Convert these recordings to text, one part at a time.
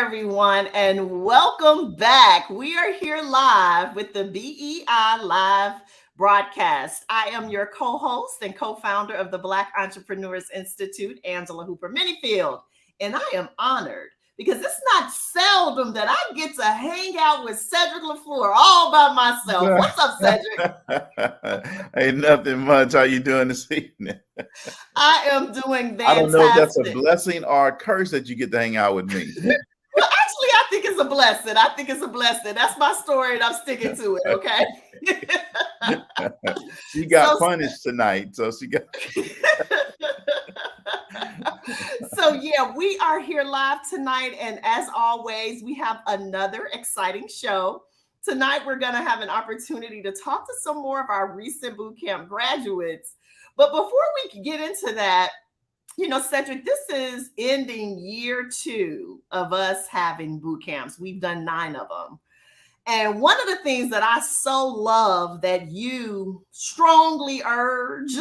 everyone, and welcome back. We are here live with the BEI Live broadcast. I am your co host and co founder of the Black Entrepreneurs Institute, Angela Hooper Minifield, and I am honored because it's not seldom that I get to hang out with Cedric LaFleur all by myself. What's up, Cedric? Ain't nothing much. How you doing this evening? I am doing I don't know if that's a fantastic. blessing or a curse that you get to hang out with me. Well, actually, I think it's a blessing. I think it's a blessing. That's my story, and I'm sticking to it. Okay. She got so, punished tonight, so she got. so yeah, we are here live tonight, and as always, we have another exciting show. Tonight, we're going to have an opportunity to talk to some more of our recent bootcamp graduates. But before we can get into that, Cedric, this is ending year 2 of us having boot camps. We've done 9 of them. And one of the things that I so love that you strongly urge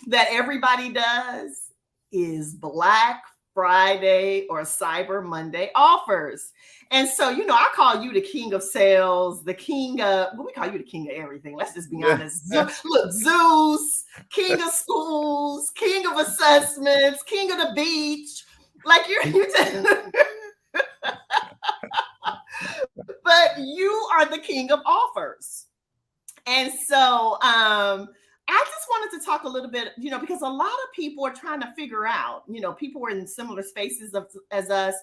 that everybody does is Black Friday or Cyber Monday offers. And so, I call you the king of sales, the king of, we call you the king of everything. Let's just be honest. Look, Zeus, king of schools, king of assessments, king of the beach. Like you're but you are the king of offers. And so, I just wanted to talk a little bit, because a lot of people are trying to figure out, people are in similar spaces as us,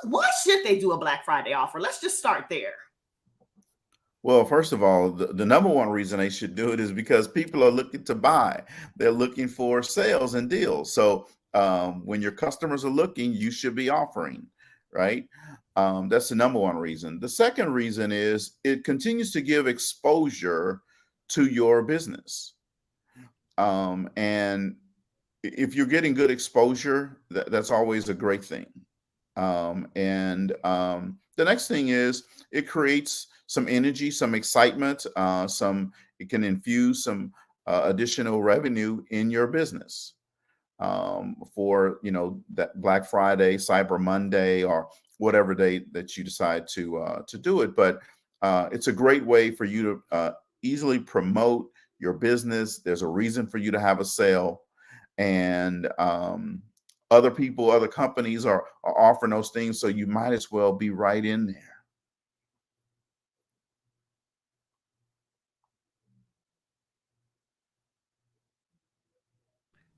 why should they do a Black Friday offer? Let's just start there. Well, first of all, the number one reason they should do it is because people are looking to buy. They're looking for sales and deals. So when your customers are looking, you should be offering, right? That's the number one reason. The second reason is it continues to give exposure to your business. And if you're getting good exposure, that's always a great thing. The next thing is it creates some energy, some excitement, it can infuse some additional revenue in your business for that Black Friday, Cyber Monday, or whatever day that you decide to do it. But it's a great way for you to easily promote your business. There's a reason for you to have a sale, and other people, other companies are offering those things, so you might as well be right in there.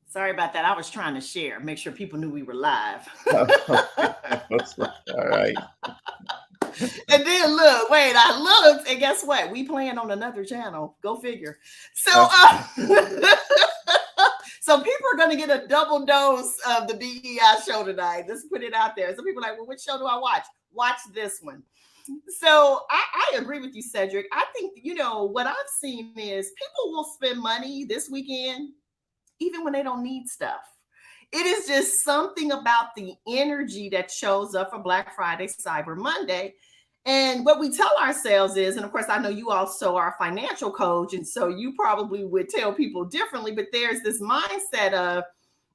Sorry about that. I was trying to share, make sure people knew we were live. That's right. All right. And then look, wait, I looked, and guess what? We playing on another channel. Go figure. So, so people are going to get a double dose of the BEI show tonight. Let's put it out there. Some people are like, well, which show do I watch? Watch this one. So I agree with you, Cedric. I think, what I've seen is people will spend money this weekend, even when they don't need stuff. It is just something about the energy that shows up for Black Friday, Cyber Monday. And what we tell ourselves is, and of course, I know you also are a financial coach, and so you probably would tell people differently, but there's this mindset of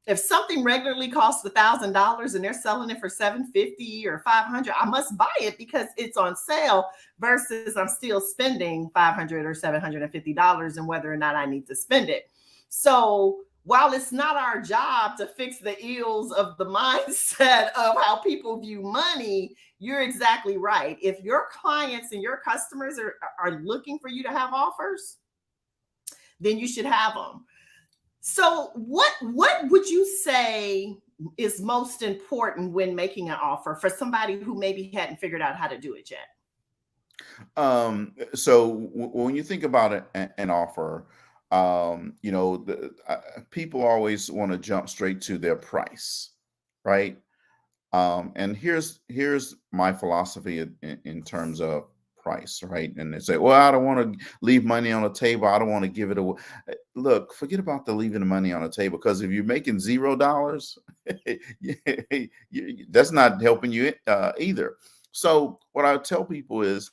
if something regularly costs $1,000 and they're selling it for $750 or $500, I must buy it because it's on sale versus I'm still spending $500 or $750 and whether or not I need to spend it. So while it's not our job to fix the ills of the mindset of how people view money, you're exactly right. If your clients and your customers are looking for you to have offers, then you should have them. So what would you say is most important when making an offer for somebody who maybe hadn't figured out how to do it yet? So when you think about an offer, people always want to jump straight to their price, right? And here's my philosophy in terms of price, right? And they say, well, I don't want to leave money on the table. I don't want to give it away. Look, forget about the leaving the money on the table, because if you're making $0, that's not helping you either. So what I tell people is,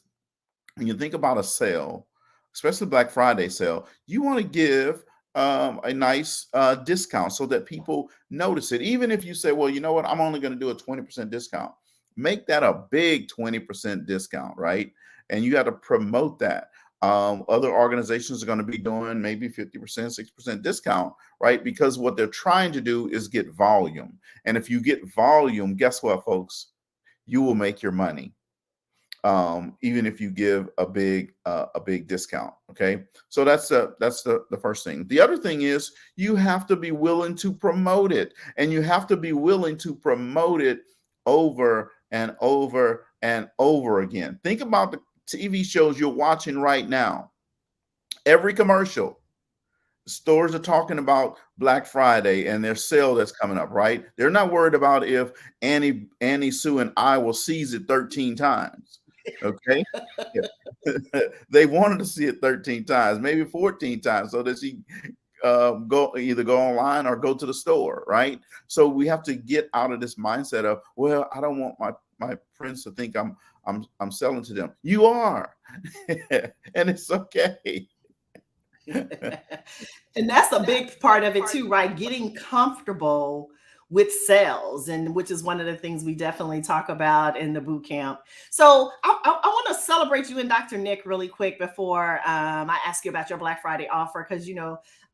when you think about a sale, especially Black Friday sale, you want to give a nice discount so that people notice it. Even if you say, well, you know what, I'm only going to do a 20% discount, make that a big 20% discount, right? And you got to promote that. Other organizations are going to be doing maybe 50%, 60% discount, right? Because what they're trying to do is get volume. And if you get volume, guess what, folks? You will make your money, even if you give a big discount. Okay, so that's the first thing. The other thing is you have to be willing to promote it, and you have to be willing to promote it over and over and over again. Think about the TV shows you're watching right now. Every commercial, stores are talking about Black Friday and their sale that's coming up, right? They're not worried about if Annie Sue and I will seize it 13 times. Okay. They wanted to see it 13 times, maybe 14 times, so that she go online or go to the store, right? So we have to get out of this mindset of, well, I don't want my friends to think I'm selling to them. You are, and it's okay. And that's a big part of it too, right? Getting comfortable with sales, and which is one of the things we definitely talk about in the boot camp. So I want to celebrate you and Dr. Nick really quick before I ask you about your Black Friday offer, because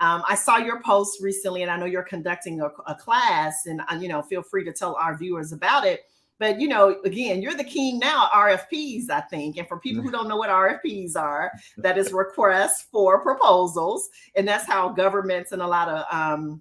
I saw your post recently, and I know you're conducting a class, and feel free to tell our viewers about it. But again, you're the king now at RFPs, I think. And for people who don't know what RFPs are, that is requests for proposals, and that's how governments and a lot of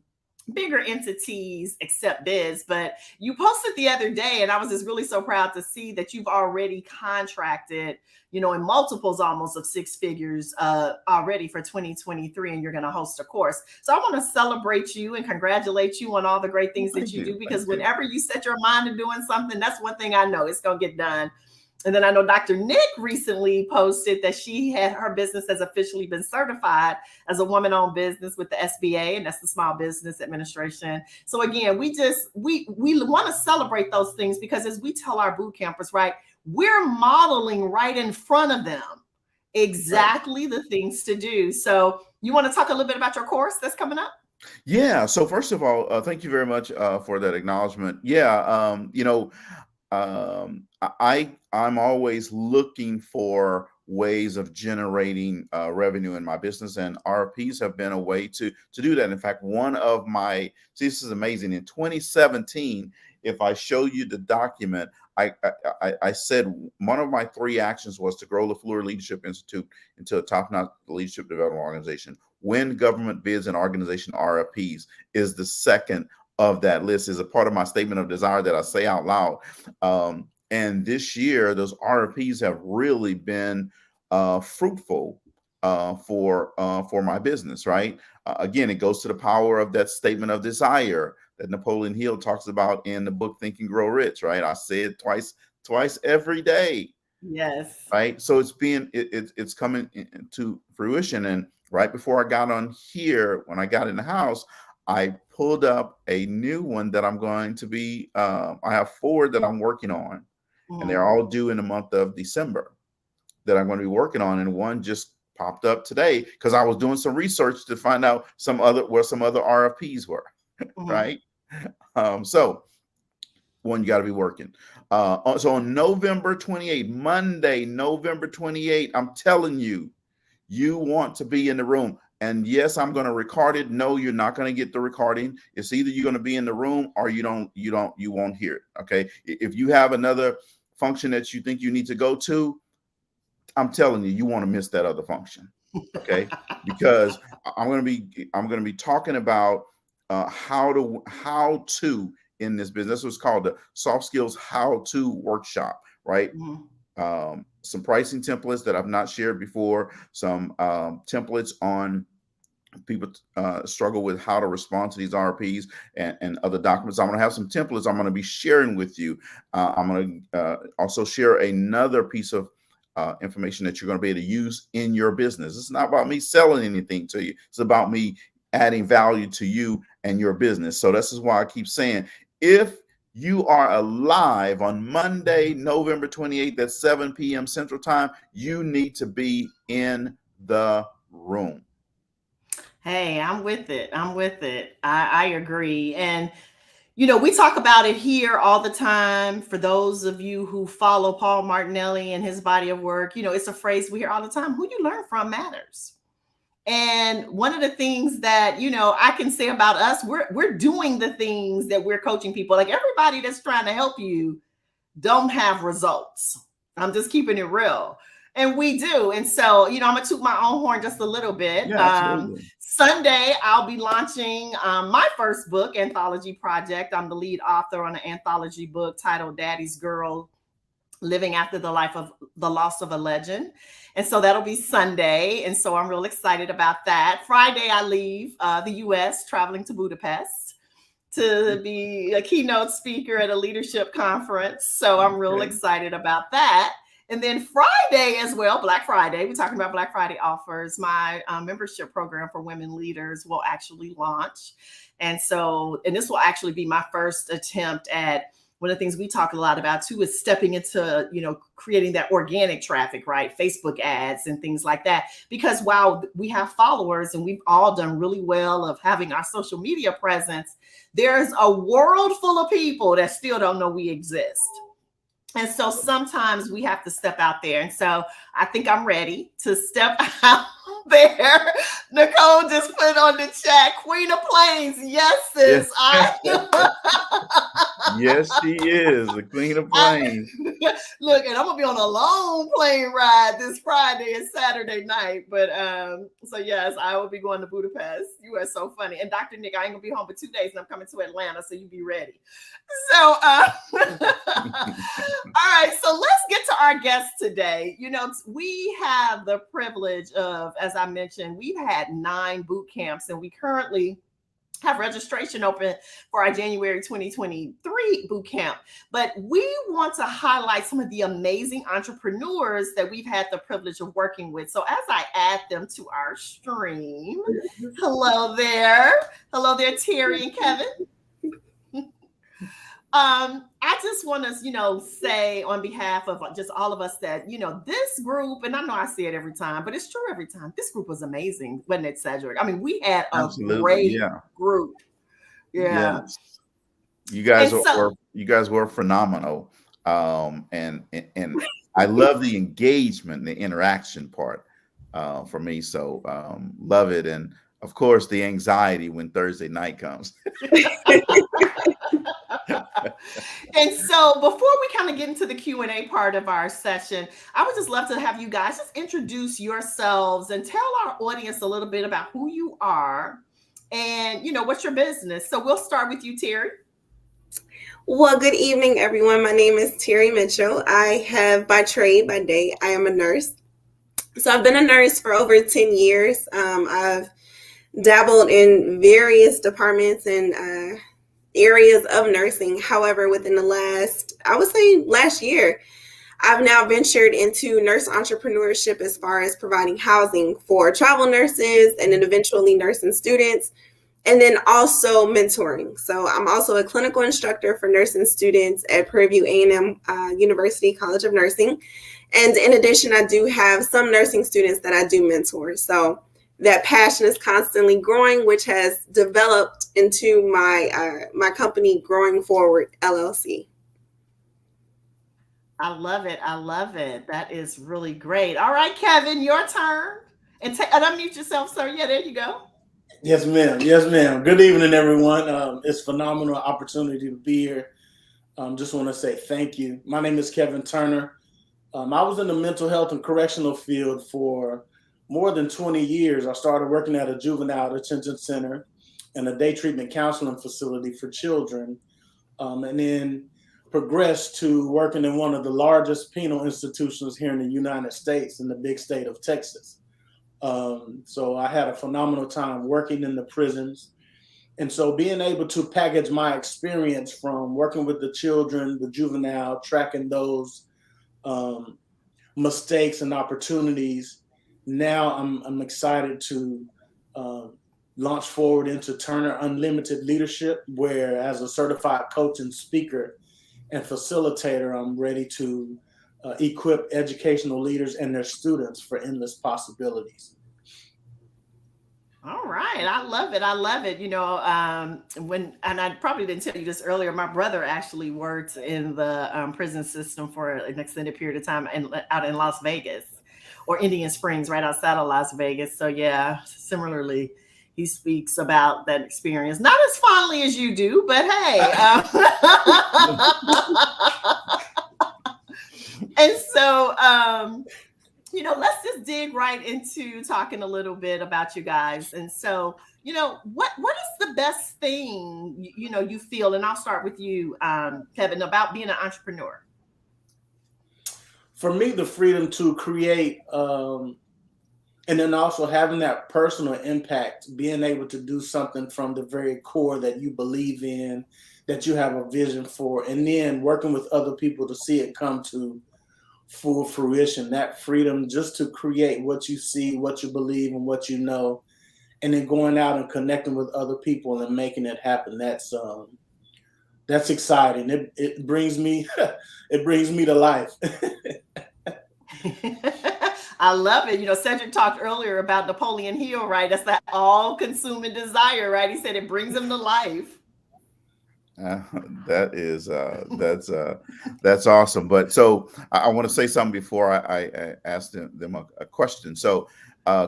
bigger entities accept bids. But you posted the other day, and I was just really so proud to see that you've already contracted, in multiples almost of six figures already for 2023, and you're going to host a course. So I want to celebrate you and congratulate you on all the great things that you do, because whenever you set your mind to doing something, that's one thing I know, it's going to get done. And then I know Dr. Nick recently posted that her business has officially been certified as a woman-owned business with the SBA, and that's the Small Business Administration. So again, we want to celebrate those things, because as we tell our boot campers, right, we're modeling right in front of them exactly the things to do. So you want to talk a little bit about your course that's coming up? Yeah. So first of all, thank you very much for that acknowledgement. Yeah. I'm always looking for ways of generating revenue in my business, and RFPs have been a way to do that. In fact, this is amazing. In 2017, if I show you the document, I said one of my 3 actions was to grow the Fleur Leadership Institute into a top-notch leadership development organization. Win government bids and organization RFPs is the second of that list, is a part of my statement of desire that I say out loud. And this year, those RFPs have really been fruitful for my business, right? Again, it goes to the power of that statement of desire that Napoleon Hill talks about in the book Think and Grow Rich, right? I say it twice every day. Yes. Right. So it's coming to fruition. And right before I got on here, when I got in the house, I pulled up a new one that I'm going to be, I have 4 that I'm working on, and they're all due in the month of December that I'm going to be working on. And one just popped up today because I was doing some research to find out where some other RFPs were, right? So one, you got to be working. So on November 28th, Monday, November 28th, I'm telling you, you want to be in the room. And yes, I'm going to record it. No, you're not going to get the recording. It's either you're going to be in the room or you won't hear it. Okay. If you have another function that you think you need to go to, I'm telling you, you want to miss that other function. Okay. Because I'm going to be talking about how to in this business. This was called the Soft Skills How To Workshop, right? Some pricing templates that I've not shared before, some templates on people struggle with how to respond to these RPs and other documents. I'm going to have some templates I'm going to be sharing with you. I'm going to also share another piece of information that you're going to be able to use in your business. It's not about me selling anything to you. It's about me adding value to you and your business. So this is why I keep saying, if you are alive on Monday, November 28th at 7 p.m. Central Time, you need to be in the room. Hey, I'm with it. I'm with it. I agree. And we talk about it here all the time. For those of you who follow Paul Martinelli and his body of work, it's a phrase we hear all the time. Who you learn from matters. And one of the things that, I can say about us, we're doing the things that we're coaching people. Like everybody that's trying to help you don't have results. I'm just keeping it real. And we do. And so, I'm going to toot my own horn just a little bit. Yeah, absolutely. Sunday, I'll be launching my first book anthology project. I'm the lead author on an anthology book titled Daddy's Girl, Living After the Life of the Loss of a Legend. And so that'll be Sunday. And so I'm real excited about that. Friday, I leave the US, traveling to Budapest to be a keynote speaker at a leadership conference. So I'm real excited about that. And then Friday as well, Black Friday, we're talking about Black Friday offers. My membership program for women leaders will actually launch. And this will actually be my first attempt at one of the things we talk a lot about too is stepping into, creating that organic traffic, right? Facebook ads and things like that. Because while we have followers and we've all done really well of having our social media presence, there's a world full of people that still don't know we exist. And so sometimes we have to step out there. And so I think I'm ready to step out there. Nicole just put on the chat, Queen of Plains. Yes, sis. Yes, she is the Queen of Plains. Look, and I'm gonna be on a long plane ride this Friday and Saturday night. But so yes, I will be going to Budapest. You are so funny. And Dr. Nick, I ain't gonna be home for 2 days, and I'm coming to Atlanta, so you be ready. So all right, so let's get to our guest today. We have the privilege of, as I mentioned, we've had 9 boot camps, and we currently have registration open for our January 2023 boot camp. But we want to highlight some of the amazing entrepreneurs that we've had the privilege of working with. So as I add them to our stream, hello there, Terry and Kevin. I just want to, say on behalf of just all of us that, this group, and I know I say it every time, but it's true every time. This group was amazing, wasn't it, Cedric? I mean, we had a great group. Yeah. Yes. You guys were phenomenal. And I love the engagement, the interaction part for me. So love it. And of course, the anxiety when Thursday night comes. And so before we kind of get into the Q&A part of our session, I would just love to have you guys just introduce yourselves and tell our audience a little bit about who you are and, what's your business. So we'll start with you, Terry. Well, good evening, everyone. My name is Terry Mitchell. I have by day, I am a nurse. So I've been a nurse for over 10 years. I've dabbled in various departments and areas of nursing. However, within the last year, I've now ventured into nurse entrepreneurship as far as providing housing for travel nurses and then eventually nursing students, and then also mentoring. So I'm also a clinical instructor for nursing students at Prairie View A&M University College of Nursing. And in addition, I do have some nursing students that I do mentor. So that passion is constantly growing, which has developed into my company, Growing Forward LLC. I love it. I love it. That is really great. All right, Kevin, your turn. And unmute yourself, sir. Yeah, there you go. Yes, ma'am. Yes, ma'am. Good evening, everyone. It's a phenomenal opportunity to be here. Just want to say thank you. My name is Kevin Turner. I was in the mental health and correctional field for more than 20 years. I started working at a juvenile detention center and a day treatment counseling facility for children, and then progressed to working in one of the largest penal institutions here in the United States, in the big state of Texas. So I had a phenomenal time working in the prisons. And so being able to package my experience from working with the children, the juvenile, tracking those mistakes and opportunities, now I'm excited to launch forward into Turner Unlimited Leadership, where as a certified coach and speaker and facilitator, I'm ready to equip educational leaders and their students for endless possibilities. All right. I love it. I love it. And I probably didn't tell you this earlier, my brother actually worked in the prison system for an extended period of time out in Las Vegas or Indian Springs, right outside of Las Vegas. So, yeah, similarly, he speaks about that experience. Not as fondly as you do, but hey. And so, let's just dig right into talking a little bit about you guys. And so, what is the best thing you feel? And I'll start with you, Kevin, about being an entrepreneur. For me, the freedom to create, and then also having that personal impact, being able to do something from the very core that you believe in, that you have a vision for, and then working with other people to see it come to full fruition. That freedom just to create what you see, what you believe, and what you know, and then going out and connecting with other people and making it happen. That's exciting. It brings me it brings me to life. I love it. Cedric talked earlier about Napoleon Hill, right? That's that all-consuming desire, right? He said it brings him to life. That's awesome. But so I want to say something before I ask them a question. So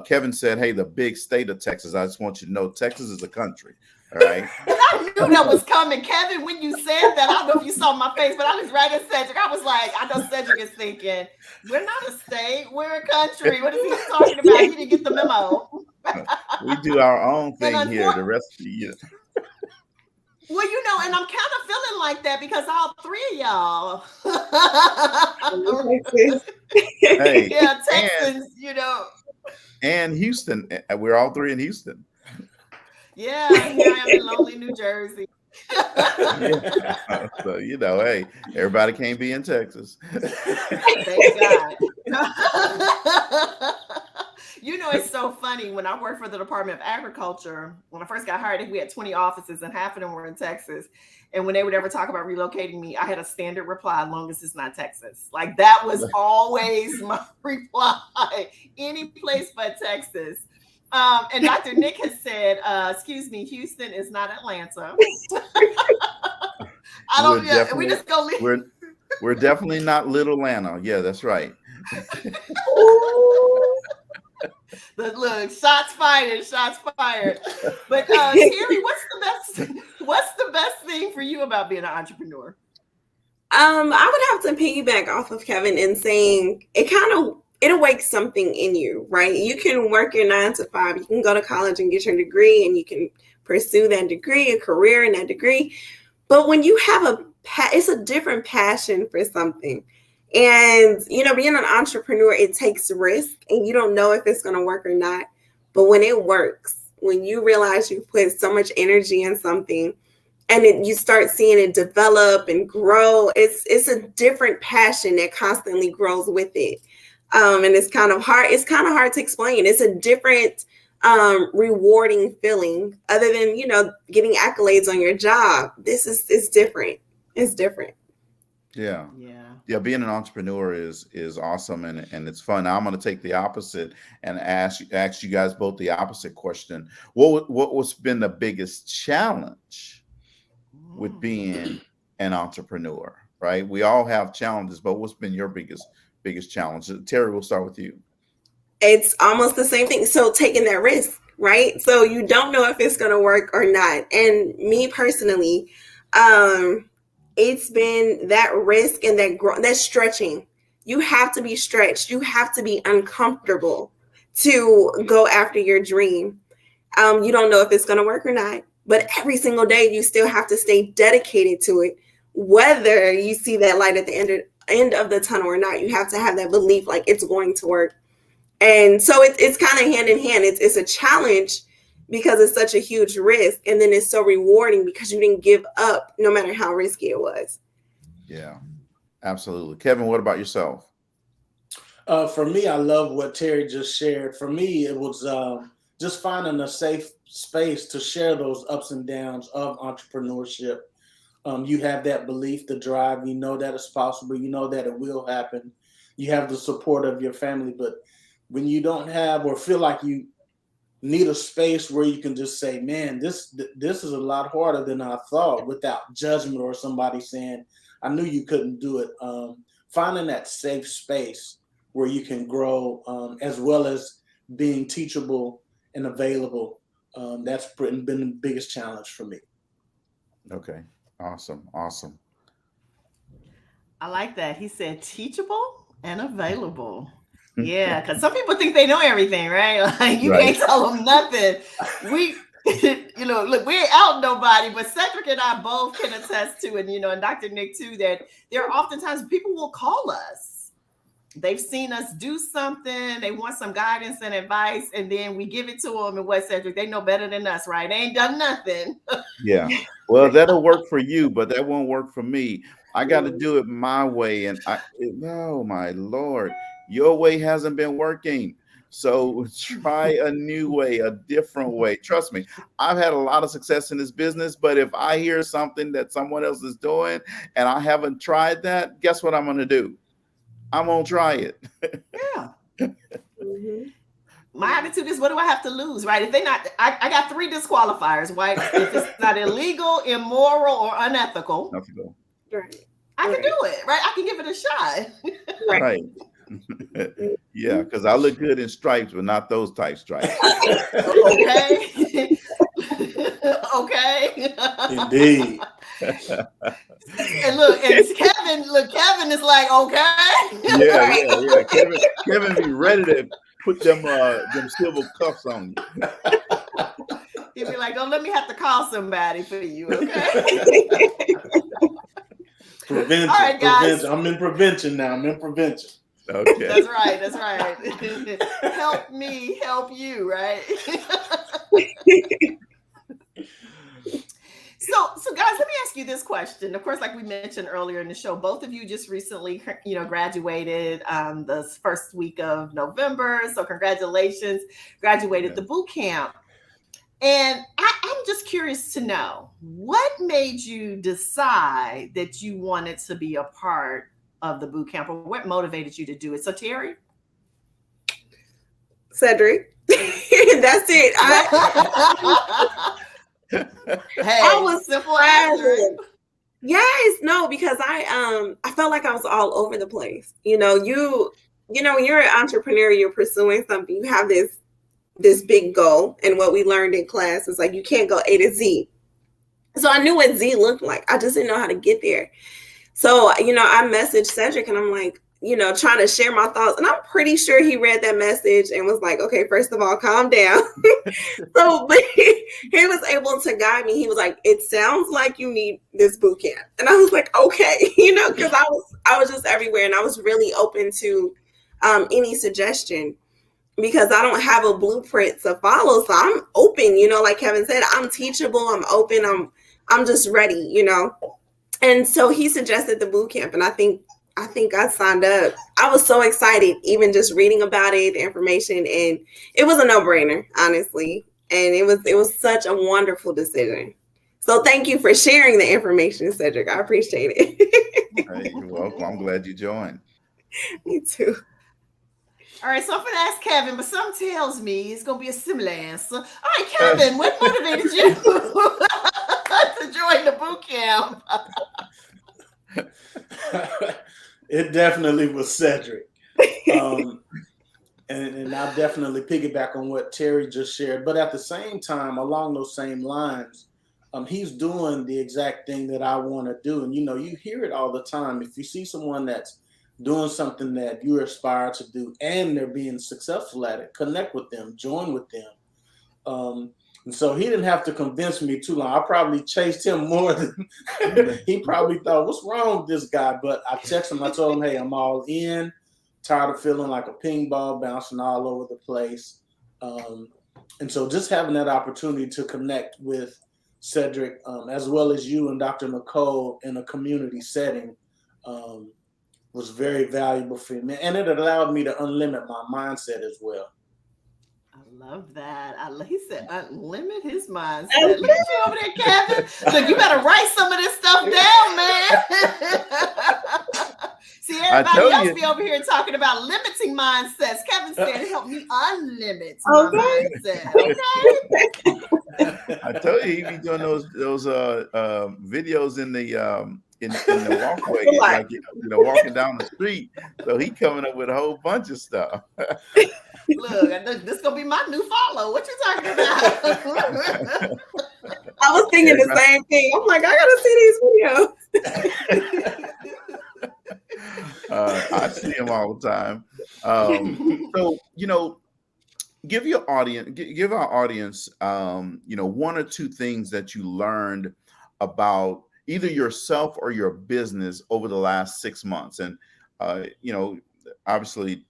Kevin said, "Hey, the big state of Texas. I just want you to know, Texas is a country." All right. And I knew that was coming, Kevin. When you said that, I don't know if you saw my face, but I was right at Cedric. I was like, I know Cedric is thinking, "We're not a state, we're a country. What is he talking about? He didn't get the memo." We do our own thing here. The rest of you. Well, and I'm kind of feeling like that because all three of y'all. Hey, yeah, Texans, and Houston. We're all three in Houston. Yeah, here I am in lonely New Jersey. Yeah. So, hey, everybody can't be in Texas. Thank God. It's so funny. When I worked for the Department of Agriculture, when I first got hired, we had 20 offices and half of them were in Texas. And when they would ever talk about relocating me, I had a standard reply, long as it's not Texas. Like that was always my reply. Any place but Texas. And Dr. Nick has said, excuse me, Houston is not Atlanta. We just go leave. We're definitely not Little Atlanta. Yeah, that's right. Look, shots fired. But Terry, what's the best thing for you about being an entrepreneur? I would have to piggyback off of Kevin in saying it awakes something in you, right? You can work your 9 to 5, you can go to college and get your degree, and you can pursue that degree, a career in that degree. But when you have it's a different passion for something. And, being an entrepreneur, it takes risk and you don't know if it's going to work or not. But when it works, when you realize you put so much energy in something and you start seeing it develop and grow, it's a different passion that constantly grows with it. And it's kind of hard. It's kind of hard to explain. It's a different rewarding feeling other than, getting accolades on your job. It's different. It's different. Yeah. Being an entrepreneur is awesome and it's fun. Now I'm going to take the opposite and ask you guys both the opposite question. What's been the biggest challenge with being an entrepreneur? Right? We all have challenges, but what's been your biggest challenge? Terry, we'll start with you. It's almost the same thing. So taking that risk, right? So you don't know if it's going to work or not. And me personally, it's been that risk and that stretching. You have to be stretched. You have to be uncomfortable to go after your dream. You don't know if it's going to work or not, but every single day you still have to stay dedicated to it. Whether you see that light at the end of the tunnel or not, you have to have that belief like it's going to work. And so it's kind of hand in hand. It's a challenge because it's such a huge risk. And then it's so rewarding because you didn't give up no matter how risky it was. Yeah, absolutely. Kevin, what about yourself? For me, I love what Terry just shared. For me, it was just finding a safe space to share those ups and downs of entrepreneurship. You have that belief, the drive, you know that it's possible, you know that it will happen. You have the support of your family, but when you don't have or feel like you need a space where you can just say, man, this is a lot harder than I thought, without judgment or somebody saying, I knew you couldn't do it. Finding that safe space where you can grow, as well as being teachable and available. That's been the biggest challenge for me. Okay. Awesome. I like that. He said teachable and available. Yeah, because some people think they know everything, right? Like you can't tell them nothing. We, look, we ain't out nobody, but Cedric and I both can attest to, and and Dr. Nick too, that there are oftentimes people will call us. They've seen us do something, they want some guidance and advice, and then we give it to them. And what, Cedric? They know better than us, right? They ain't done nothing. Yeah. Well, that'll work for you, but that won't work for me. I got to do it my way. And oh my Lord, your way hasn't been working. So try a new way, a different way. Trust me, I've had a lot of success in this business, but if I hear something that someone else is doing and I haven't tried that, guess what I'm going to do? I'm going to try it. Yeah. Mm-hmm. My attitude is, what do I have to lose, right? If they not, I got 3 disqualifiers, right? If it's not illegal, immoral, or unethical, right. I can do it, right? I can give it a shot. Right. Yeah, because I look good in stripes, but not those type stripes. Okay. Okay. Indeed. And Kevin is like, okay. Yeah. Kevin be ready to put them silver cuffs on you. He'd be like, don't let me have to call somebody for you, okay? Prevention. All right, guys. Prevention. I'm in prevention now. Okay. That's right. Help me, help you, right? So guys, let me ask you this question. Of course, like we mentioned earlier in the show, both of you just recently, graduated the first week of November. So congratulations, graduated the boot camp. And I'm just curious to know, what made you decide that you wanted to be a part of the boot camp, or what motivated you to do it? So Terry? Cedric. That's it. I was simple answer. Yes, no, because I felt like I was all over the place. When you're an entrepreneur, you're pursuing something, you have this big goal. And what we learned in class is like, you can't go A to Z. So I knew what Z looked like. I just didn't know how to get there. So, I messaged Cedric and I'm like, trying to share my thoughts. And I'm pretty sure he read that message and was like, okay, first of all, calm down. So but he was able to guide me. He was like, it sounds like you need this boot camp. And I was like, okay, because I was just everywhere. And I was really open to any suggestion, because I don't have a blueprint to follow. So I'm open, like Kevin said, I'm teachable, I'm open, I'm just ready, And so he suggested the boot camp, and I think I signed up. I was so excited, even just reading about it, the information, and it was a no-brainer, honestly. And it was such a wonderful decision. So thank you for sharing the information, Cedric. I appreciate it. Hey, you're welcome. I'm glad you joined. Me too. All right, so I'm going to ask Kevin, but something tells me it's going to be a similar answer. All right, Kevin, what motivated you to join the boot camp? It definitely was Cedric. And I'll definitely piggyback on what Terry just shared. But at the same time, along those same lines, he's doing the exact thing that I want to do. And, you hear it all the time. If you see someone that's doing something that you aspire to do and they're being successful at it, connect with them, join with them. And so he didn't have to convince me too long. I probably chased him more than he probably thought, what's wrong with this guy? But I texted him, I told him, hey, I'm all in, tired of feeling like a ping ball bouncing all over the place. And so just having that opportunity to connect with Cedric, as well as you and Dr. Nicole in a community setting, was very valuable for me. And it allowed me to unlimit my mindset as well. I love that. He said unlimit his mindset. Look at you over there, Kevin. Look, you better write some of this stuff down, man. See, I everybody tell else you, be over here talking about limiting mindsets. Kevin said, help me unlimit Okay. my mindset. Okay. I tell you, he be doing those videos in the walkway, like walking down the street. So he coming up with a whole bunch of stuff. Look, this gonna be my new follow. What you talking about? I was thinking the same thing. I'm like, I gotta see these videos. I see him all the time. So give our audience, one or two things that you learned about either yourself or your business over the last 6 months. And obviously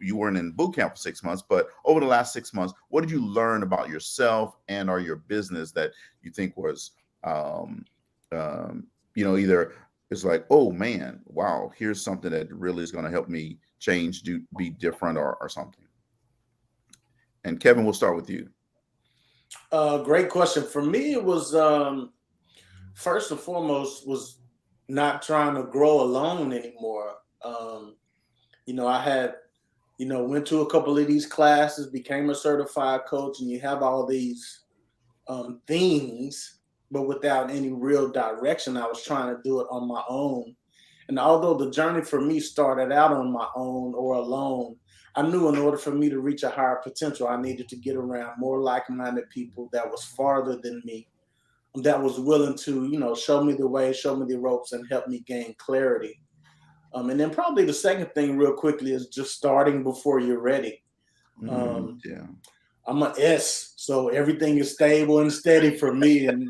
you weren't in boot camp for 6 months, but over the last 6 months, what did you learn about yourself and or your business that you think was, either it's like, oh man, wow, here's something that really is going to help me change, be different or something. And Kevin, we'll start with you. Great question. For me, it was first and foremost was not trying to grow alone anymore. I had went to a couple of these classes, became a certified coach, and you have all these things, but without any real direction. I was trying to do it on my own. And although the journey for me started out on my own or alone, I knew in order for me to reach a higher potential, I needed to get around more like-minded people that was farther than me, that was willing to, show me the way, show me the ropes, and help me gain clarity. And then probably the second thing real quickly is just starting before you're ready. Yeah. I'm an S, so everything is stable and steady for me. And,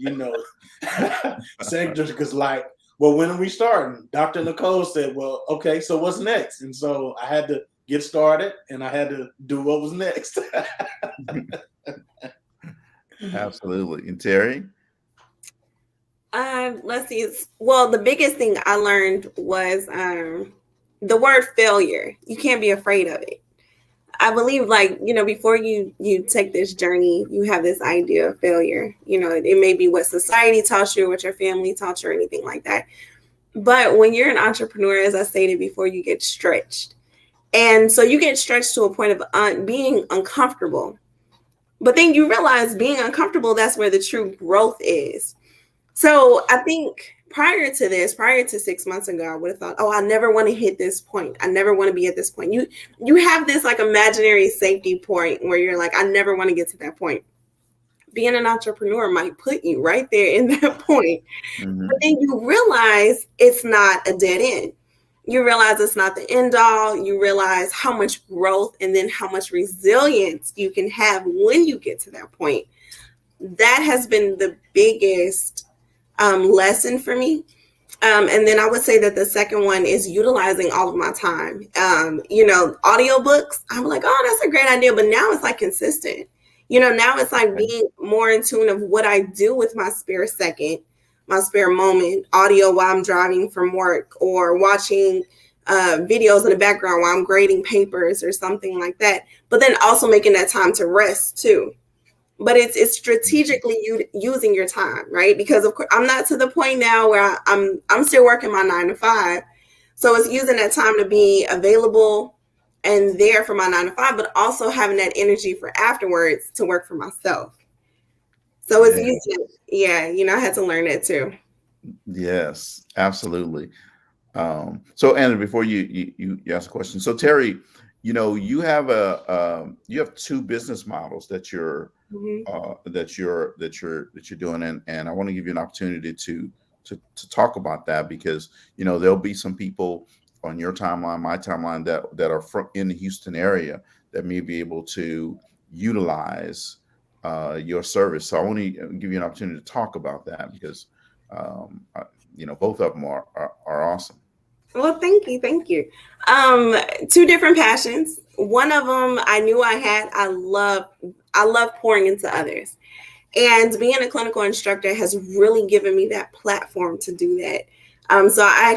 Cedric is like, well, when are we starting? Dr. Nicole said, well, okay, so what's next? And so I had to get started and I had to do what was next. Absolutely. And Terry? Let's see. Well, the biggest thing I learned was the word failure. You can't be afraid of it. I believe, before you take this journey, you have this idea of failure. It may be what society taught you, what your family taught you, or anything like that. But when you're an entrepreneur, as I stated before, you get stretched. And so you get stretched to a point of being uncomfortable. But then you realize being uncomfortable, that's where the true growth is. So I think prior to 6 months ago, I would have thought, oh, I never want to hit this point. I never want to be at this point. You have this imaginary safety point where you're like, I never want to get to that point. Being an entrepreneur might put you right there in that point. Mm-hmm. But then you realize it's not a dead end. You realize it's not the end all. You realize how much growth and then how much resilience you can have when you get to that point. That has been the biggest lesson for me. And then I would say that the second one is utilizing all of my time. Audiobooks, I'm like, oh, that's a great idea. But now it's consistent. Now it's being more in tune of what I do with my spare second, my spare moment, audio while I'm driving from work or watching videos in the background while I'm grading papers or something like that. But then also making that time to rest too. But it's strategically using your time, right? Because of course I'm not to the point now where I'm still working my 9 to 5. So it's using that time to be available and there for my 9 to 5, but also having that energy for afterwards to work for myself. So it's using, I had to learn that too. Yes, absolutely. So Anna, before you ask a question, so Terry, you have two business models that you're that you're doing, and I want to give you an opportunity to talk about that, because there'll be some people on your timeline, my timeline, that are in the Houston area that may be able to utilize your service. So I want to give you an opportunity to talk about that, because both of them are awesome. Well, thank you. Two different passions. One of them I knew I had. I love pouring into others. And being a clinical instructor has really given me that platform to do that. So I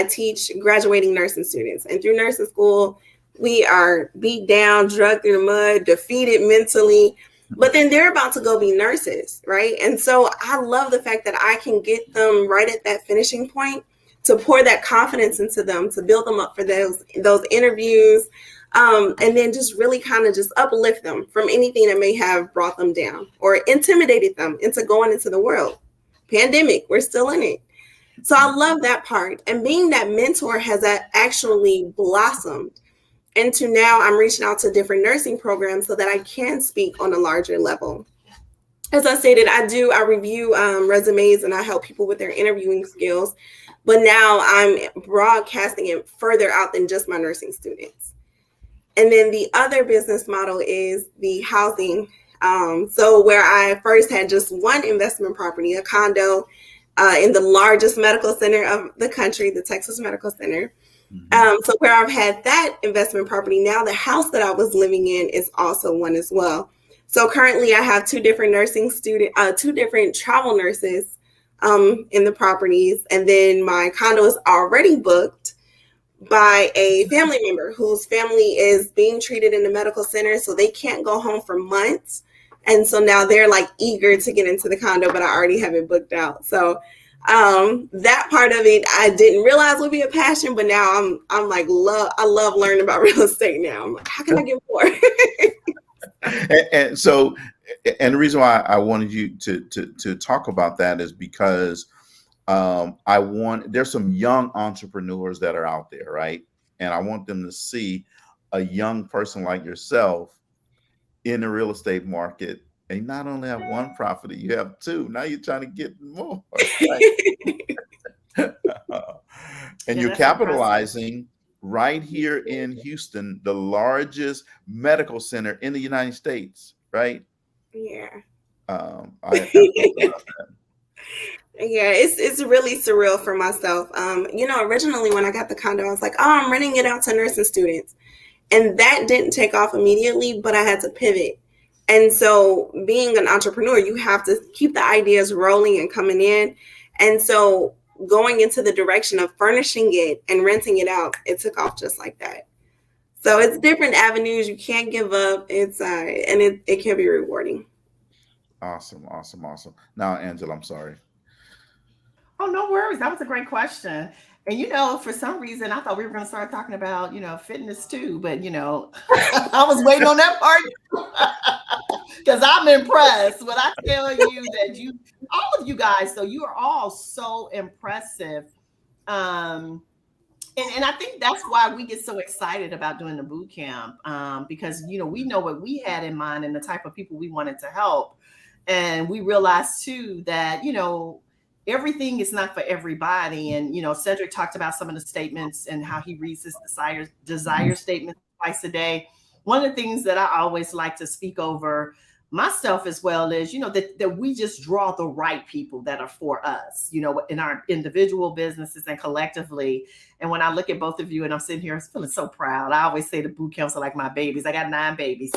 teach graduating nursing students. And through nursing school, we are beat down, drugged through the mud, defeated mentally. But then they're about to go be nurses, right? And so I love the fact that I can get them right at that finishing point to pour that confidence into them, to build them up for those interviews, and then just really kind of just uplift them from anything that may have brought them down or intimidated them into going into the world. Pandemic, we're still in it. So I love that part. And being that mentor has actually blossomed into now I'm reaching out to different nursing programs so that I can speak on a larger level. As I stated, I review resumes and I help people with their interviewing skills. But now I'm broadcasting it further out than just my nursing students. And then the other business model is the housing. So where I first had just one investment property, a condo in the largest medical center of the country, the Texas Medical Center. So where I've had that investment property, now the house that I was living in is also one as well. So currently I have two different travel nurses in the properties. And then my condo is already booked by a family member whose family is being treated in the medical center. So they can't go home for months. And so now they're like eager to get into the condo, but I already have it booked out. So that part of it, I didn't realize would be a passion, but now I'm like, I love learning about real estate now. I'm like, how can I get more? And so, and the reason why I wanted you to talk about that is because there's some young entrepreneurs that are out there, right? And I want them to see a young person like yourself in the real estate market. And you not only have one property, you have two. Now you're trying to get more. Right? And you're capitalizing right here in Houston, the largest medical center in the United States, right? Yeah. Yeah, it's really surreal for myself. Originally when I got the condo, I was like, oh, I'm renting it out to nursing students. And that didn't take off immediately, but I had to pivot. And so being an entrepreneur, you have to keep the ideas rolling and coming in. And so going into the direction of furnishing it and renting it out, it took off just like that. So it's different avenues. You can't give up. It's and it can be rewarding. Awesome. Now, Angela, I'm sorry. Oh, no worries. That was a great question. And, for some reason, I thought we were going to start talking about, fitness too. But, I was waiting on that part because I'm impressed. When I tell you that all of you guys, so you are all so impressive. And I think that's why we get so excited about doing the boot camp because, we know what we had in mind and the type of people we wanted to help. And we realized, too, that, everything is not for everybody. And, Cedric talked about some of the statements and how he reads his desire statement twice a day. One of the things that I always like to speak over myself as well is, that we just draw the right people that are for us, in our individual businesses and collectively. And when I look at both of you and I'm sitting here feeling so proud, I always say the boot camps are like my babies. I got 9 babies.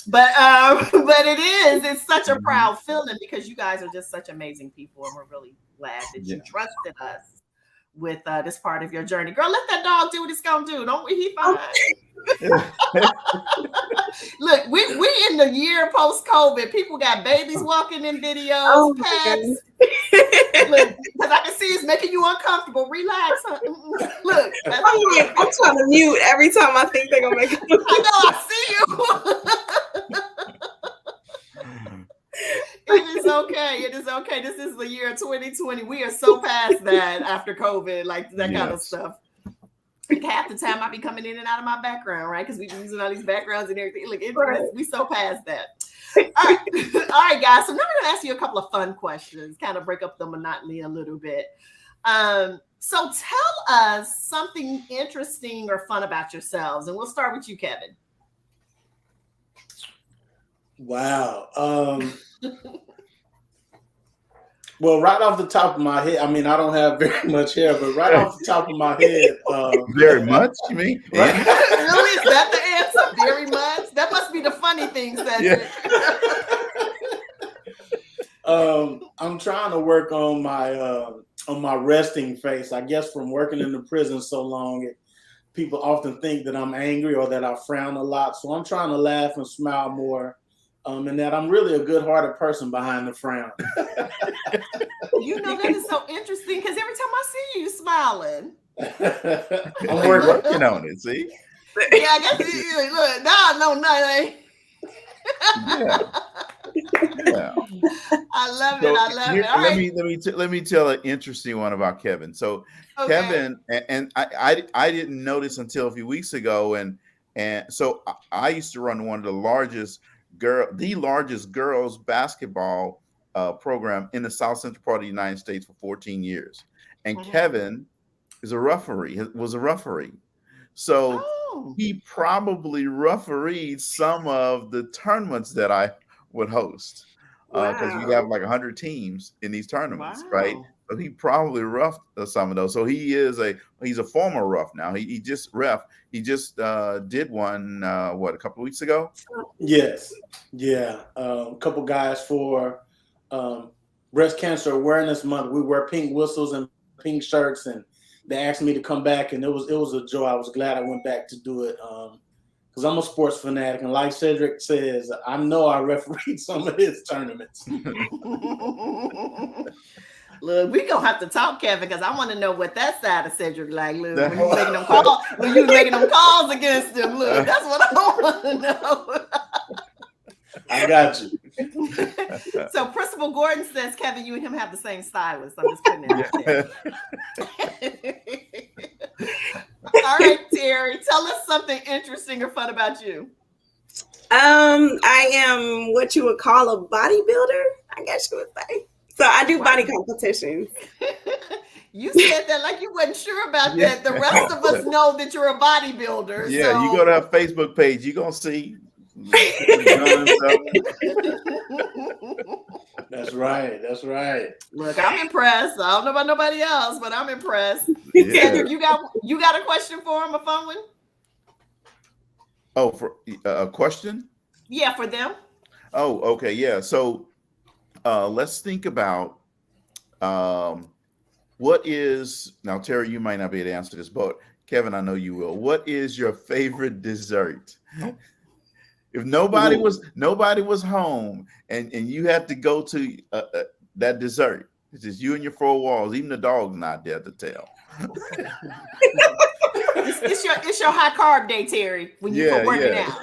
But it's such a proud feeling because you guys are just such amazing people. And we're really glad that you trusted us with this part of your journey. Girl, let that dog do what it's going to do. Don't he fine? Look, we in the year post-COVID. People got babies walking in videos, pets. Look, because I can see it's making you uncomfortable. Relax. Look. I'm trying to mute every time I think they're going to make it. I know, I see you. It is okay. This is the year 2020. We are so past that after COVID, like that kind of stuff. Half the time I be coming in and out of my background, right? Because we be using all these backgrounds and everything. Look, we so past that. All right, guys. So now I'm going to ask you a couple of fun questions, kind of break up the monotony a little bit. So tell us something interesting or fun about yourselves, and we'll start with you, Kevin. Wow. Well, right off the top of my head, I mean, I don't have very much hair, but right off the top of my head. Very much, you mean? Right? Really? Is that the answer? Very much? That must be the funny thing, Cedric. I'm trying to work on my resting face. I guess from working in the prison so long, people often think that I'm angry or that I frown a lot. So I'm trying to laugh and smile more and that I'm really a good-hearted person behind the frown. You know, that is so interesting because every time I see you, smiling. I'm working on it. See? Yeah, I guess look, now I know nothing. Yeah. I love it. So I love here, it. All right. let me tell an interesting one about Kevin. So Okay. Kevin, and I didn't notice until a few weeks ago, and so I used to run one of the largest girls basketball program in the South Central part of the United States for 14 years, and Kevin is a referee. Was a referee, so he probably refereed some of the tournaments that I would host. Because you have like 100 teams in these tournaments, right? So he probably roughed some of those. So he's a former rough now. He just did one a couple of weeks ago. Yes, yeah. A couple guys for Breast Cancer Awareness Month. We wear pink whistles and pink shirts, and they asked me to come back, and it was a joy. I was glad I went back to do it. Because I'm a sports fanatic, and like Cedric says, I know I refereed some of his tournaments. Look, we gonna have to talk, Kevin, because I want to know what that side of Cedric like. Look, when you making them calls, against him. Look, that's what I want to know. I got you. So Principal Gordon says, Kevin, you and him have the same stylist. I'm just putting it out there. All right, Terry, tell us something interesting or fun about you. I am what you would call a bodybuilder, I guess you would say. So I do body competitions. You said that like you wasn't sure about that. The rest of us know that you're a bodybuilder. Yeah, so. You go to our Facebook page, you're gonna see. That's right. That's right. Look, I'm impressed. I don't know about nobody else, but I'm impressed. Yeah. You got a question for him, a fun one? Oh, for a question? Yeah, for them. Oh, okay, yeah. So let's think about what is now, Terry, you might not be able to answer this, but Kevin, I know you will. What is your favorite dessert? If nobody was home and you had to go to that dessert, it's just you and your four walls, even the dog's not there to tell. It's your high carb day, Terry, when you go working out.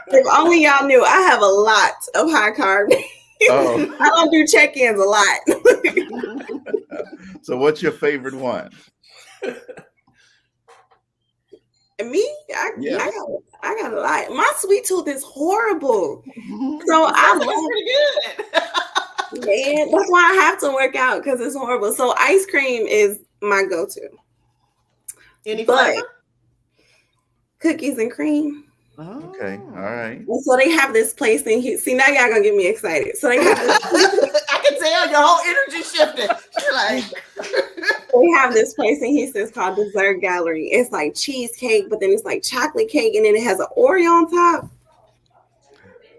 If only y'all knew, I have a lot of high carb. Oh. I don't do check-ins a lot. So what's your favorite one? Me? I got a lot. My sweet tooth is horrible. So I'm pretty good. Man, that's why I have to work out, because it's horrible. So ice cream is my go-to. Any flavor? Cookies and cream. Oh. Okay, all right. And so they have this place in Houston. See, now y'all gonna get me excited. So they have this I can tell your whole energy shifted. Like they have this place in Houston. It's called Dessert Gallery. It's like cheesecake, but then it's like chocolate cake, and then it has an Oreo on top.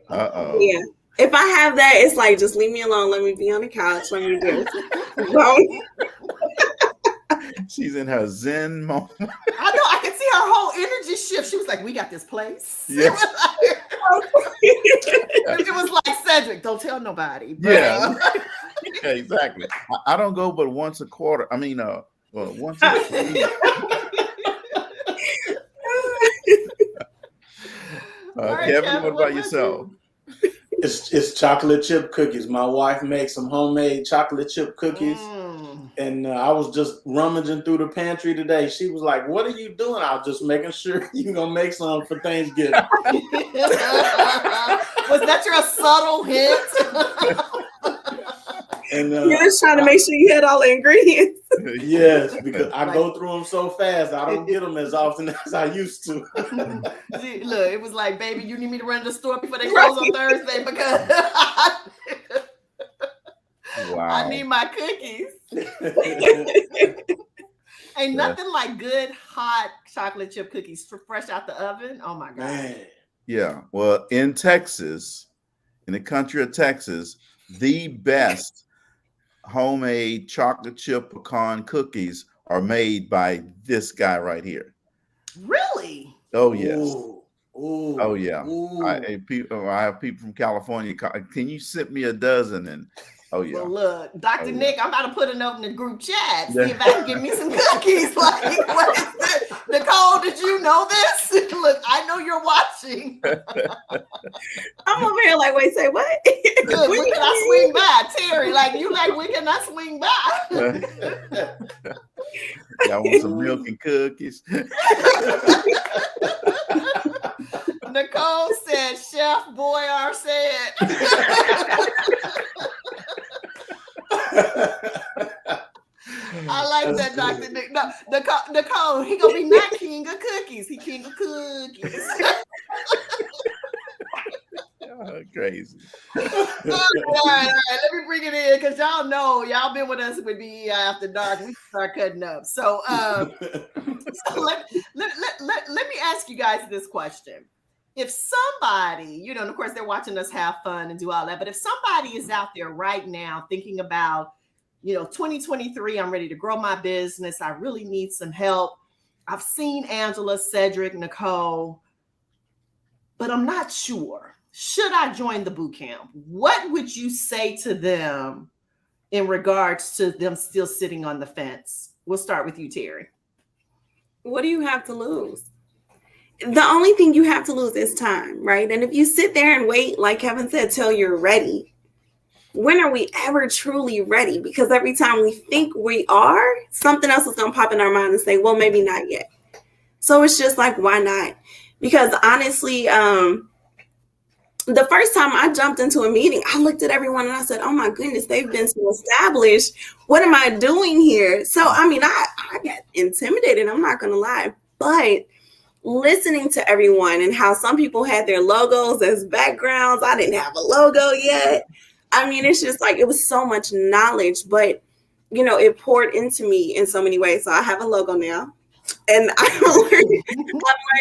Uh-oh. Yeah. If I have that, it's like, just leave me alone. Let me be on the couch. Let me do it. She's in her Zen moment. I know. I can see her whole energy shift. She was like, "We got this place." Yes. It was like, Cedric, don't tell nobody. But, yeah. Yeah, exactly. I don't go but once a quarter. I mean, once a week. Kevin, what about yourself? It's chocolate chip cookies. My wife makes some homemade chocolate chip cookies. And I was just rummaging through the pantry today. She was like, "What are you doing?" I was just making sure you're going to make some for Thanksgiving. Was that your subtle hint? And you're just trying to make sure you had all the ingredients. Yes, because I go through them so fast. I don't get them as often as I used to. See, look, it was like, "Baby, you need me to run to the store before they close on Thursday because I need my cookies." Ain't nothing like good hot chocolate chip cookies fresh out the oven. Oh my God. Man. Yeah. Well, in Texas, in the country of Texas, the best homemade chocolate chip pecan cookies are made by this guy right here. Really? Oh yes. Ooh, ooh, Oh yeah. ooh. I have people from California. Can you send me a dozen? And oh yeah. Well, look, Dr. Oh, yeah. Nick, I'm about to put a note in the group chat. See Yeah. if I can get me some cookies. Like, what is this? Nicole, did you know this? Look, I know you're watching. I'm over here like, wait, say what? Look, when can I swing by? Terry, like, you like, when can I swing by? Y'all want some milk and cookies? Nicole said, Chef Boyar said. I like that, Dr. Nick. No, Nicole, he gonna be not king of cookies. He king of cookies. Crazy. All right. Let me bring it in because y'all know y'all been with us with BEI After Dark. We start cutting up. So, let me ask you guys this question. If somebody, and of course they're watching us have fun and do all that, but if somebody is out there right now thinking about, 2023, I'm ready to grow my business. I really need some help. I've seen Angela, Cedric, Nicole, but I'm not sure. Should I join the boot camp? What would you say to them in regards to them still sitting on the fence? We'll start with you, Terry. What do you have to lose? The only thing you have to lose is time, right? And if you sit there and wait, like Kevin said, till you're ready, when are we ever truly ready? Because every time we think we are, something else is going to pop in our mind and say, well, maybe not yet. So it's just like, why not? Because honestly, the first time I jumped into a meeting, I looked at everyone and I said, oh my goodness, they've been so established. What am I doing here? So, I got intimidated. I'm not going to lie. But listening to everyone and how some people had their logos as backgrounds. I didn't have a logo yet. It's just like, it was so much knowledge, but, it poured into me in so many ways. So I have a logo now and I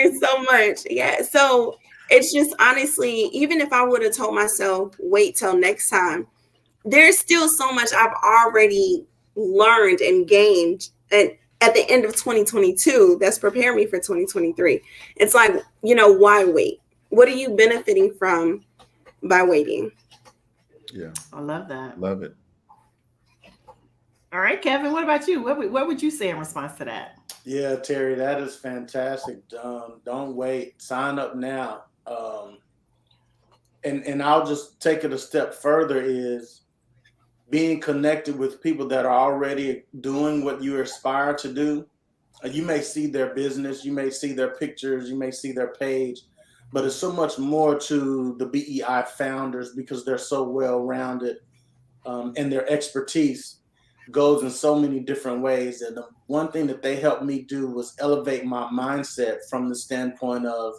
learned so much. Yeah. So it's just honestly, even if I would have told myself, wait till next time, there's still so much I've already learned and gained. And at the end of 2022, that's preparing me for 2023. It's like, why wait? What are you benefiting from by waiting? Yeah. I love that. Love it. All right, Kevin, what about you? What would you say in response to that? Yeah, Terry, that is fantastic. Don't wait. Sign up now. And I'll just take it a step further is being connected with people that are already doing what you aspire to do. You may see their business, you may see their pictures, you may see their page, but it's so much more to the BEI founders because they're so well-rounded and their expertise goes in so many different ways. And the one thing that they helped me do was elevate my mindset from the standpoint of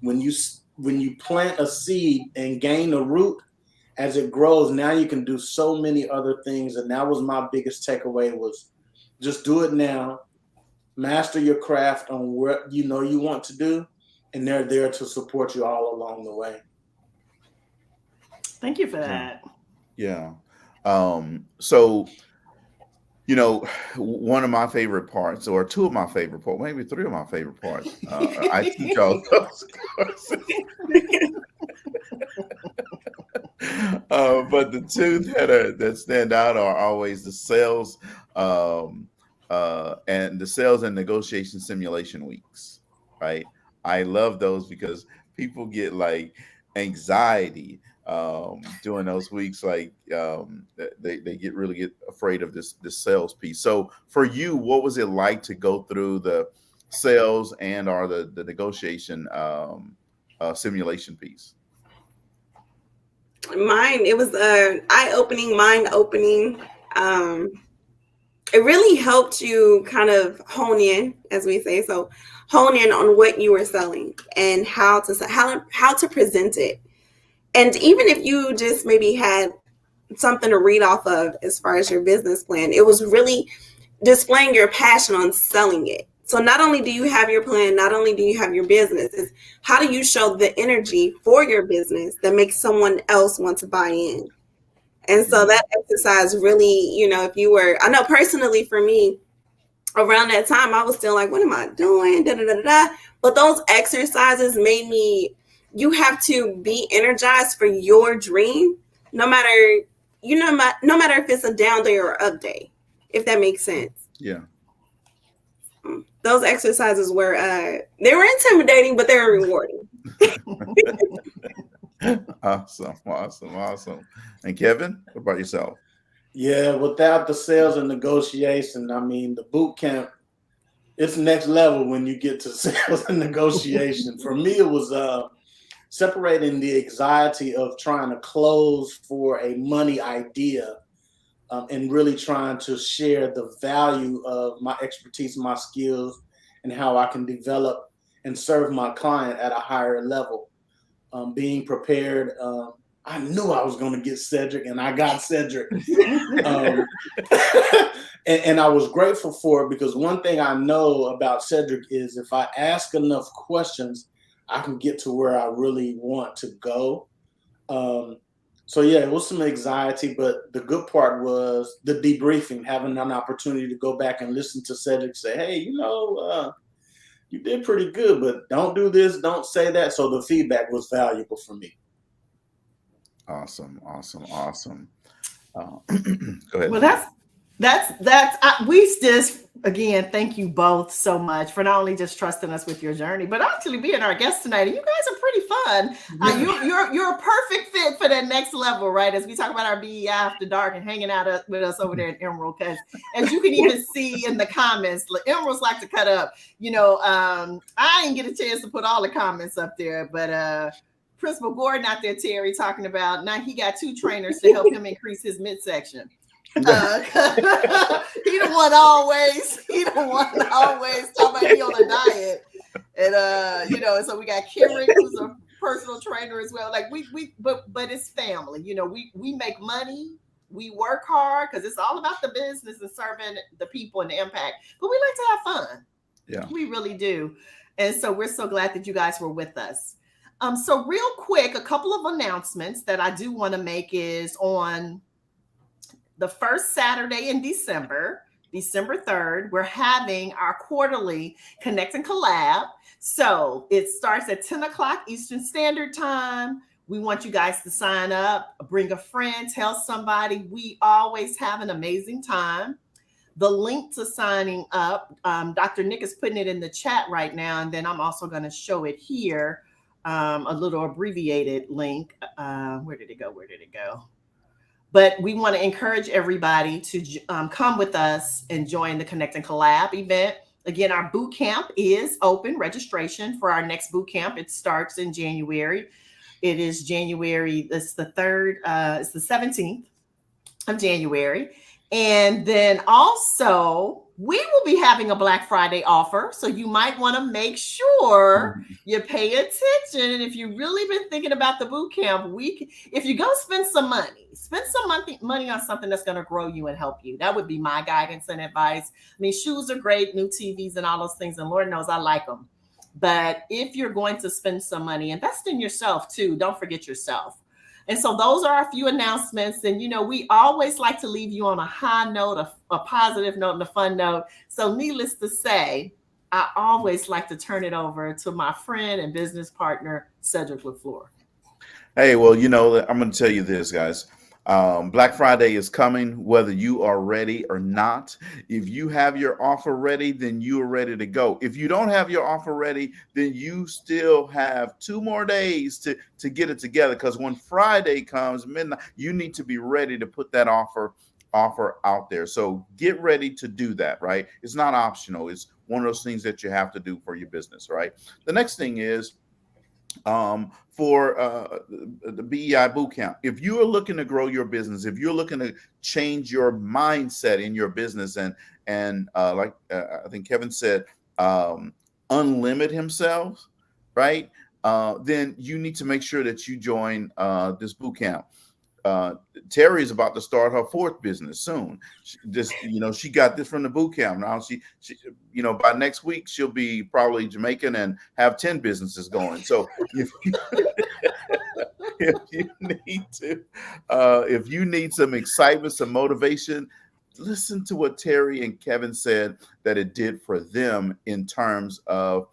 when you plant a seed and gain a root, as it grows, now you can do so many other things. And that was my biggest takeaway was just do it now, master your craft on what you want to do, and they're there to support you all along the way. Thank you for that. Yeah. So, one of my favorite parts, or two of my favorite parts, maybe three of my favorite parts, I teach all those courses. But the two that stand out are always the sales and the sales and negotiation simulation weeks, right? I love those because people get like anxiety during those weeks, like they get afraid of this sales piece. So for you, what was it like to go through the sales and or the negotiation simulation piece? Mine, it was eye-opening, mind-opening. It really helped you kind of hone in, as we say. So hone in on what you were selling and how to present it. And even if you just maybe had something to read off of as far as your business plan, it was really displaying your passion on selling it. So not only do you have your plan, not only do you have your business, it's how do you show the energy for your business that makes someone else want to buy in? And so that exercise really, I know personally for me, around that time, I was still like, what am I doing? Da, da, da, da, da. But those exercises made me, you have to be energized for your dream, no matter, no matter if it's a down day or up day, if that makes sense. Yeah. Those exercises were, they were intimidating, but they were rewarding. Awesome. And Kevin, what about yourself? Yeah, without the sales and negotiation, I mean, the boot camp, it's next level when you get to sales and negotiation. For me, it was separating the anxiety of trying to close for a money idea and really trying to share the value of my expertise, my skills, and how I can develop and serve my client at a higher level. Being prepared. I knew I was going to get Cedric, and I got Cedric. And I was grateful for it, because one thing I know about Cedric is if I ask enough questions, I can get to where I really want to go. So yeah, it was some anxiety, but the good part was the debriefing, having an opportunity to go back and listen to Cedric say, hey, you did pretty good, but don't do this, don't say that. So the feedback was valuable for me. Awesome. Go ahead. Well, we just, again, thank you both so much for not only just trusting us with your journey, but actually being our guest tonight. And you guys are pretty fun. You're a perfect fit for that next level, right? As we talk about our BEI After Dark and hanging out with us over there at Emerald, because as you can even see in the comments, Emeralds like to cut up. I didn't get a chance to put all the comments up there, but Principal Gordon out there, Terry, talking about now he got 2 trainers to help him increase his midsection. He don't want always talk about he on a diet. And so we got Kimrick, who's a personal trainer as well. Like but it's family. We make money, we work hard because it's all about the business and serving the people and the impact. But we like to have fun. Yeah. We really do. And so we're so glad that you guys were with us. So real quick, a couple of announcements that I do want to make is on the first Saturday in December, December 3rd, we're having our quarterly Connect and Collab. So it starts at 10 o'clock Eastern Standard Time. We want you guys to sign up, bring a friend, tell somebody. We always have an amazing time. The link to signing up, Dr. Nick is putting it in the chat right now, and then I'm also going to show it here. A little abbreviated link. Where did it go? But we want to encourage everybody to come with us and join the Connect and Collab event. Again, our boot camp is open. Registration for our next boot camp, it starts in January. It is January, it's the 3rd, it's the 17th of January. And then also, we will be having a Black Friday offer. So you might want to make sure you pay attention. And if you've really been thinking about the boot camp, if you go spend some money on something that's going to grow you and help you. That would be my guidance and advice. I mean, shoes are great, new TVs and all those things. And Lord knows I like them. But if you're going to spend some money, invest in yourself too. Don't forget yourself. And so those are a few announcements. And, we always like to leave you on a high note, a positive note and a fun note. So needless to say, I always like to turn it over to my friend and business partner, Cedric LaFleur. Hey, well, I'm going to tell you this, guys. Black Friday is coming, whether you are ready or not. If you have your offer ready, then you are ready to go. If you don't have your offer ready, then you still have 2 more days to get it together. Because when Friday comes, midnight, you need to be ready to put that offer out there. So get ready to do that, right? It's not optional. It's one of those things that you have to do for your business, right? The next thing is, for the BEI Bootcamp, if you are looking to grow your business, if you're looking to change your mindset in your business and like I think Kevin said, unlimit himself, right? Then you need to make sure that you join this bootcamp. Terry is about to start her 4th business soon. She got this from the boot camp. Now she by next week she'll be probably Jamaican and have 10 businesses going. So if you need some excitement, some motivation, listen to what Terry and Kevin said that it did for them in terms of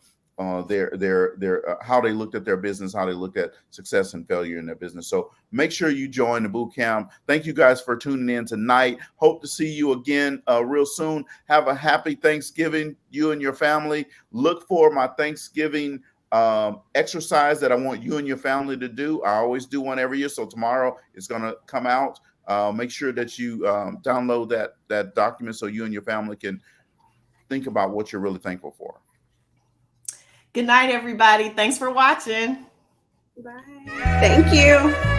their how they looked at their business, how they looked at success and failure in their business. So make sure you join the boot camp. Thank you guys for tuning in tonight. Hope to see you again real soon. Have a happy Thanksgiving, you and your family. Look for my Thanksgiving exercise that I want you and your family to do. I always do one every year, so tomorrow it's going to come out. Make sure that you download that document so you and your family can think about what you're really thankful for. Good night, everybody. Thanks for watching. Bye. Thank you.